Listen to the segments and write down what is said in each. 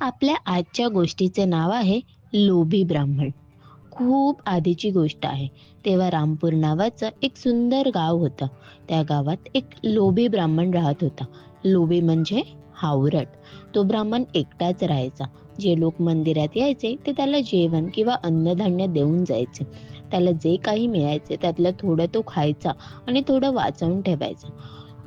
आपल्या आजच्या गोष्टीचे नाव आहे लोभी ब्राह्मण. खूप आधीची गोष्ट आहे. तेव्हा रामपूर नावाचं एक सुंदर गाव होतं. त्या गावात एक लोभी ब्राह्मण राहत होता. लोभी म्हणजे हावरट. तो ब्राह्मण एकटाच राहायचा. जे लोक मंदिरात यायचे ते त्याला जेवण किंवा अन्नधान्य देऊन जायचे. त्याला जे काही मिळायचे त्यातलं थोडं तो खायचा आणि थोडं वाचवून ठेवायचा.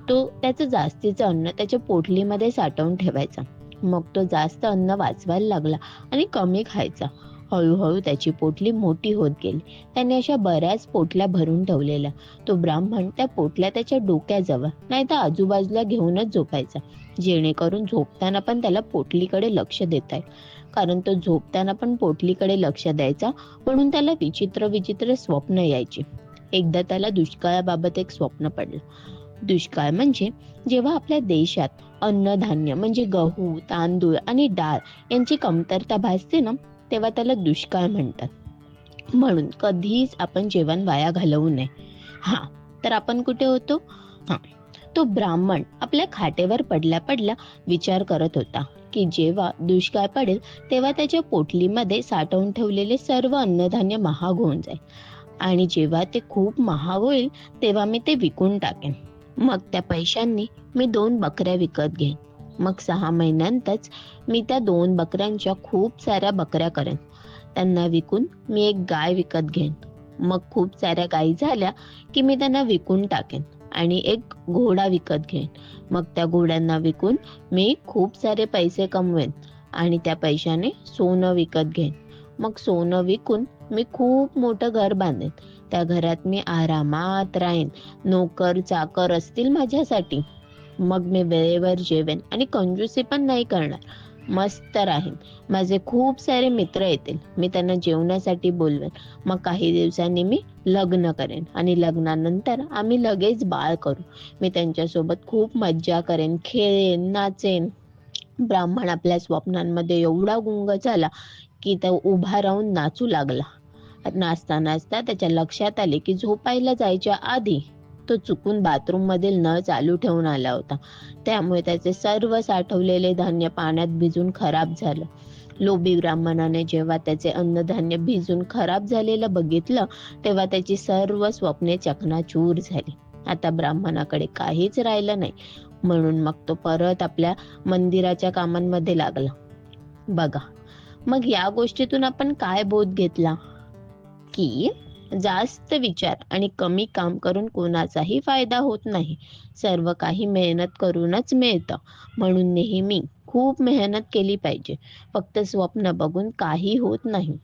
तो त्याचं जास्तीचं अन्न त्याच्या पोटलीमध्ये साठवून ठेवायचा. मग तो जास्त अन्न वाचवायला लागला आणि कमी खायचा. हळूहळू त्याची पोटली मोठी होत गेली. त्याने अशा बऱ्याच पोटल्या भरून ठेवलेल्या. तो ब्राह्मण त्या पोटल्या त्याच्या डोक्याजवळ नाही तर आजूबाजूला घेऊनच झोपायचा, जेणेकरून झोपताना पण त्याला पोटलीकडे लक्ष देता येईल. कारण तो झोपताना पण पोटलीकडे लक्ष द्यायचा, म्हणून त्याला विचित्र विचित्र स्वप्न यायची. एकदा त्याला दुष्काळाबाबत एक स्वप्न पडलं. दुष्काळ म्हणजे जेव्हा आपल्या देशात अन्नधान्य म्हणजे गहू, तांदूळ आणि डाळ यांची कमतरता भासते ना, तेव्हा त्याला दुष्काळ म्हणतात. म्हणून कधीच आपण जेवण वाया घालवू नये. हा, तर आपण कुठे होतो? हा, तो ब्राह्मण आपल्या खाटेवर पडल्या पडल्या विचार करत होता की जेव्हा दुष्काळ पडेल तेव्हा त्याच्या पोटलीमध्ये साठवून ठेवलेले सर्व अन्नधान्य महाग होऊन जाईल, आणि जेव्हा ते खूप महाग होईल तेव्हा मी ते विकून टाकेन. मग त्या पैशांनी मी 2 बकऱ्या विकत घेईन. मग 6 महिन्यांतच मी त्या 2 बकऱ्यांच्या खूप साऱ्या बकऱ्या करेन. त्यांना विकून मी एक गाय विकत घेईन. मग खूप साऱ्या गायी झाल्या की मी त्यांना विकून टाकेन आणि एक घोडा विकत घेईन. मग त्या घोड्यांना विकून मी खूप सारे पैसे कमवेन आणि त्या पैशाने सोनं विकत घेईन. मग सोनं विकून मी खूप मोठं घर बांधेन. त्या घरात मी आरामात राहीन. नोकर चाकर असतील माझ्यासाठी. मग मी वेळेवर जेवेन आणि कंजूसी पण नाही करणार. मस्त राहीन. माझे खूप सारे मित्र येतील. मी त्यांना जेवणासाठी बोलवेन. मग काही दिवसांनी मी लग्न करेन आणि लग्नानंतर आम्ही लगेच बाळ करू. मी त्यांच्यासोबत खूप मज्जा करेन, खेळेन, नाचेन. ब्राह्मण आपल्या स्वप्नांमध्ये एवढा गुंग झाला की तो उभा राहून नाचू लागला. नाचता नाचता त्याच्या लक्षात आले की झोपायला जायच्या आधी तो चुकून बाथरूम मधील नळ चालू ठेवून आला होता. त्यामुळे त्याचे सर्व साठवलेले धान्य पाण्यात भिजून खराब झालं. लोभी ब्राह्मणाने जेव्हा त्याचे अन्नधान्य भिजून खराब झालेलं बघितलं तेव्हा त्याची सर्व स्वप्ने चकनाचूर झाली. आता ब्राह्मणाकडे काहीच राहिलं नाही. म्हणून मग तो परत आपल्या मंदिराच्या कामांमध्ये लागला. बघा, मग या गोष्टीतून आपण काय बोध घेतला? की जास्त विचार आणि कमी काम करून कोणाचाही फायदा होत नाही. सर्व काही मेहनत करूनच मिळतं. म्हणून नेहमी खूप मेहनत केली पाहिजे. फक्त स्वप्न बघून काही होत नाही.